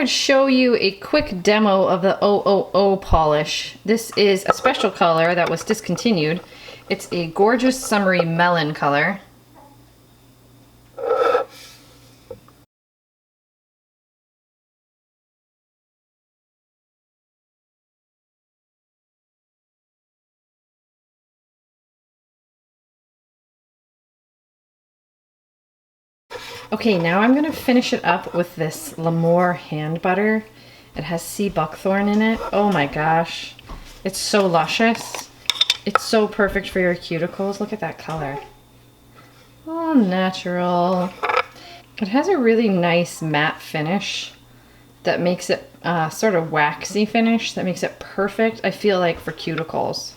would show you a quick demo of the 000 polish. This is a special color that was discontinued. It's a gorgeous summery melon color. Okay, now I'm gonna finish it up with this Lhamour hand butter. It has sea buckthorn in it. Oh my gosh, it's so luscious. It's so perfect for your cuticles. Look at that color. All natural. It has a really nice matte finish that makes it sort of waxy finish that makes it perfect, I feel like, for cuticles.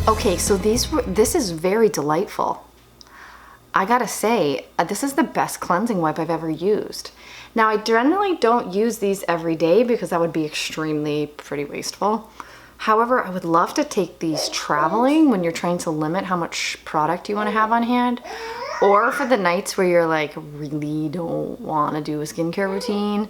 Okay, so this is very delightful. I gotta say, this is the best cleansing wipe I've ever used. Now, I generally don't use these every day because that would be extremely pretty wasteful. However, I would love to take these traveling when you're trying to limit how much product you want to have on hand, or for the nights where you're like really don't want to do a skincare routine.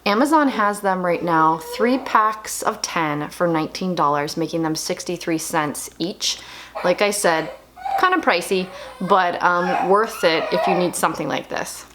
Amazon has them right now, 3 packs of 10 for $19, making them 63 cents each. Like I said, kind of pricey, but worth it if you need something like this.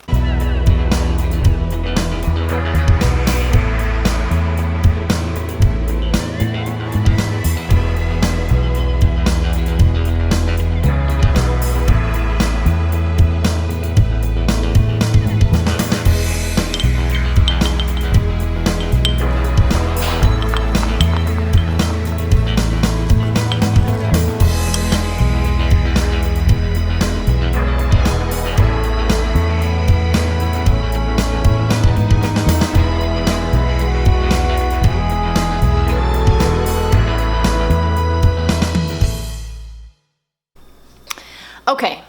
Okay,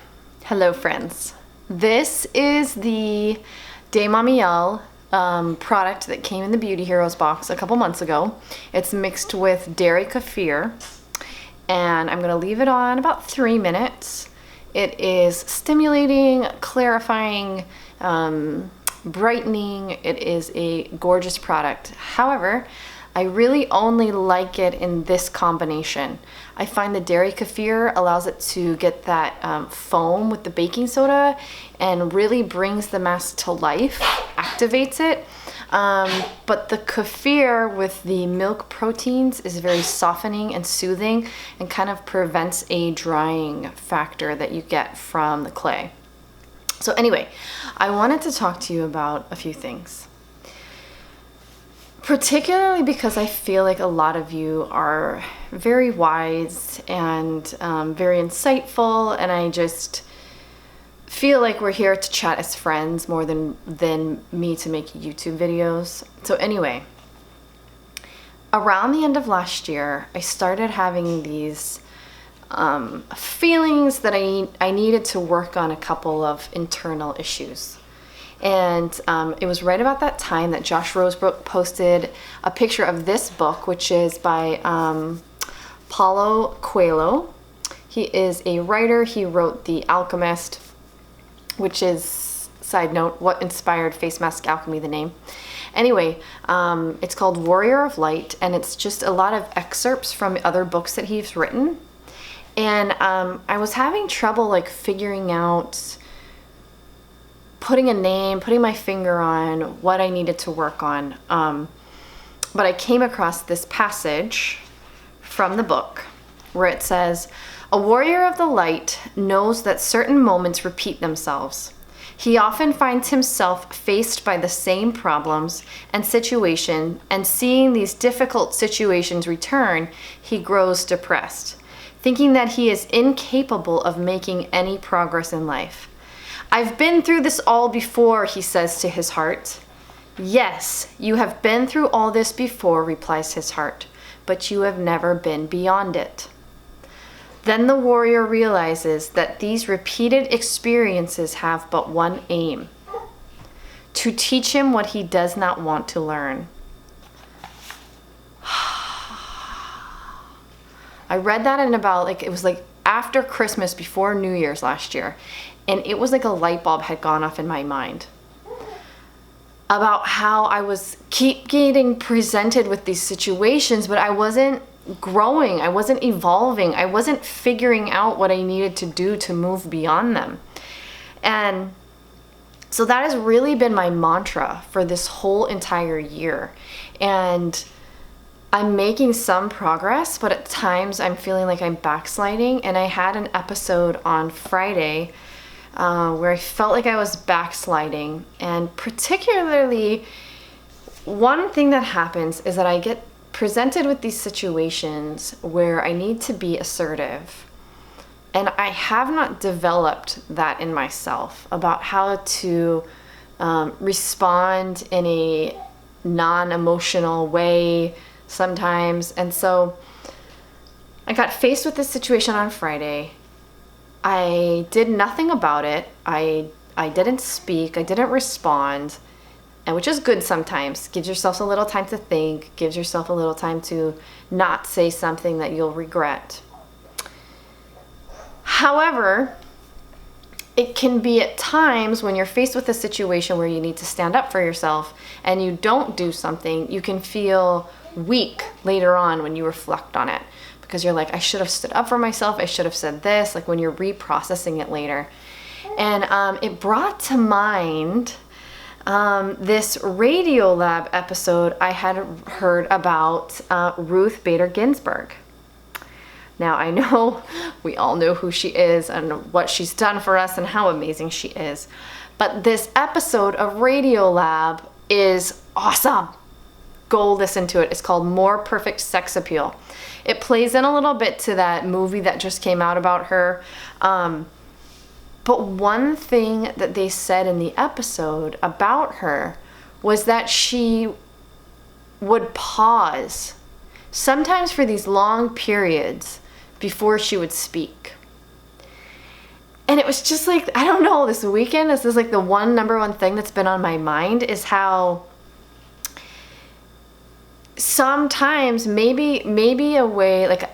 hello friends. This is the De Mamiel product that came in the Beauty Heroes box a couple months ago. It's mixed with dairy kefir, and I'm gonna leave it on about 3 minutes. It is stimulating, clarifying, brightening. It is a gorgeous product. However, I really only like it in this combination. I find the dairy kefir allows it to get that foam with the baking soda and really brings the mask to life, activates it. But the kefir with the milk proteins is very softening and soothing and kind of prevents a drying factor that you get from the clay. So anyway, I wanted to talk to you about a few things. Particularly because I feel like a lot of you are very wise and very insightful, and I just feel like we're here to chat as friends more than me to make YouTube videos. So anyway, around the end of last year, I started having these feelings that I needed to work on a couple of internal issues. And it was right about that time that Josh Rosebrook posted a picture of this book, which is by Paulo Coelho. He is a writer. He wrote The Alchemist, which is, side note, what inspired Face Mask Alchemy, the name. Anyway, it's called Warrior of Light, and it's just a lot of excerpts from other books that he's written. And I was having trouble like figuring out, putting a name, putting my finger on what I needed to work on. But I came across this passage from the book where it says, "A warrior of the light knows that certain moments repeat themselves. He often finds himself faced by the same problems and situation, and seeing these difficult situations return, he grows depressed, thinking that he is incapable of making any progress in life. I've been through this all before, he says to his heart. Yes, you have been through all this before, replies his heart, but you have never been beyond it. Then the warrior realizes that these repeated experiences have but one aim: to teach him what he does not want to learn. I read that in about, it was after Christmas, before New Year's last year, and it was like a light bulb had gone off in my mind about how I was keep getting presented with these situations, but I wasn't growing, I wasn't evolving, I wasn't figuring out what I needed to do to move beyond them. And so that has really been my mantra for this whole entire year. And I'm making some progress, but at times I'm feeling like I'm backsliding. And I had an episode on Friday where I felt like I was backsliding. And particularly, one thing that happens is that I get presented with these situations where I need to be assertive. And I have not developed that in myself about how to respond in a non-emotional way sometimes. And so I got faced with this situation on Friday. I did nothing about it. I didn't speak. I didn't respond. And which is good sometimes. Gives yourself a little time to think, gives yourself a little time to not say something that you'll regret. However, it can be at times when you're faced with a situation where you need to stand up for yourself and you don't do something, you can feel weak later on when you reflect on it. Because you're like, I should have stood up for myself, I should have said this, like when you're reprocessing it later. And it brought to mind this Radiolab episode I had heard about Ruth Bader Ginsberg. Now, I know we all know who she is and what she's done for us and how amazing she is. But this episode of Radiolab is awesome. Go listen to it. It's called More Perfect Sex Appeal. It plays in a little bit to that movie that just came out about her. But one thing that they said in the episode about her was that she would pause, sometimes for these long periods, before she would speak. And it was just like, I don't know, this weekend, this is like the number one thing that's been on my mind is how sometimes maybe a way, like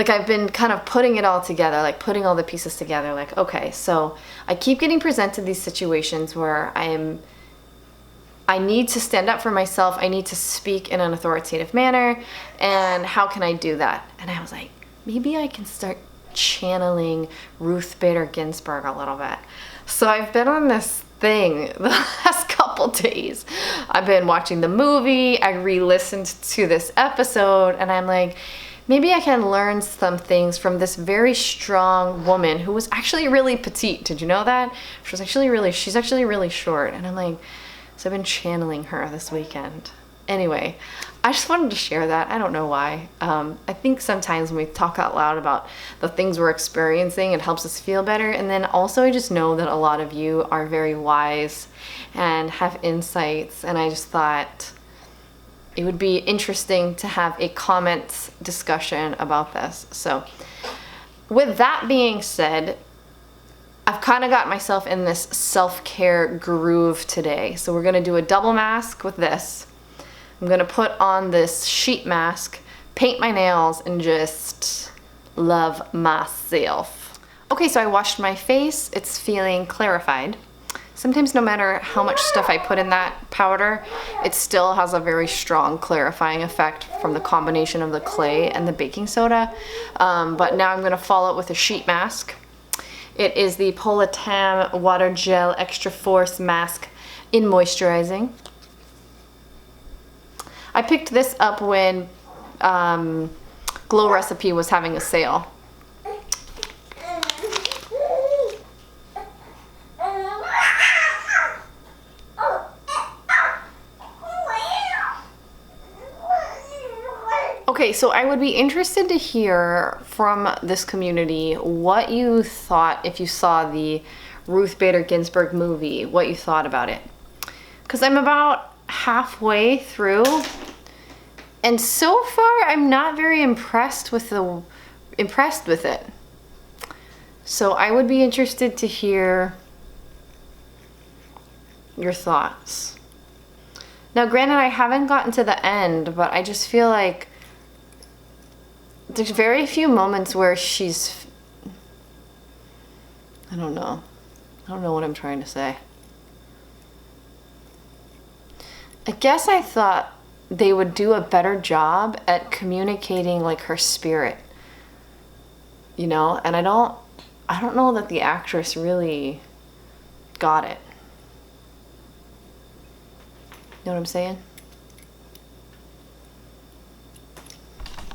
I've been kind of putting it all together, like putting all the pieces together, like, okay, so I keep getting presented these situations where I need to stand up for myself, I need to speak in an authoritative manner, and how can I do that? And I was like, maybe I can start channeling Ruth Bader Ginsberg a little bit. So I've been on this thing the last couple days. I've been watching the movie, I re-listened to this episode, and I'm like, maybe I can learn some things from this very strong woman who was actually really petite. Did you know that? She's actually really short. And I'm like, so I've been channeling her this weekend. Anyway, I just wanted to share that. I don't know why. I think sometimes when we talk out loud about the things we're experiencing, it helps us feel better. And then also I just know that a lot of you are very wise and have insights. And I just thought it would be interesting to have a comment discussion about this. So with that being said, I've kind of got myself in this self-care groove today. So we're gonna do a double mask with this. I'm gonna put on this sheet mask, paint my nails, and just love myself. Okay, so I washed my face. It's feeling clarified. Sometimes no matter how much stuff I put in that powder, it still has a very strong clarifying effect from the combination of the clay and the baking soda. But now I'm gonna follow it with a sheet mask. It is the Polatam Water Gel Extra Force Mask in Moisturizing. I picked this up when Glow Recipe was having a sale. Okay, so I would be interested to hear from this community what you thought if you saw the Ruth Bader Ginsberg movie, what you thought about it. Because I'm about halfway through, and so far I'm not very impressed with it. So I would be interested to hear your thoughts. Now, granted, I haven't gotten to the end, but I just feel like there's very few moments where she's, I don't know what I'm trying to say. I guess I thought they would do a better job at communicating like her spirit, you know, and I don't know that the actress really got it. You know what I'm saying?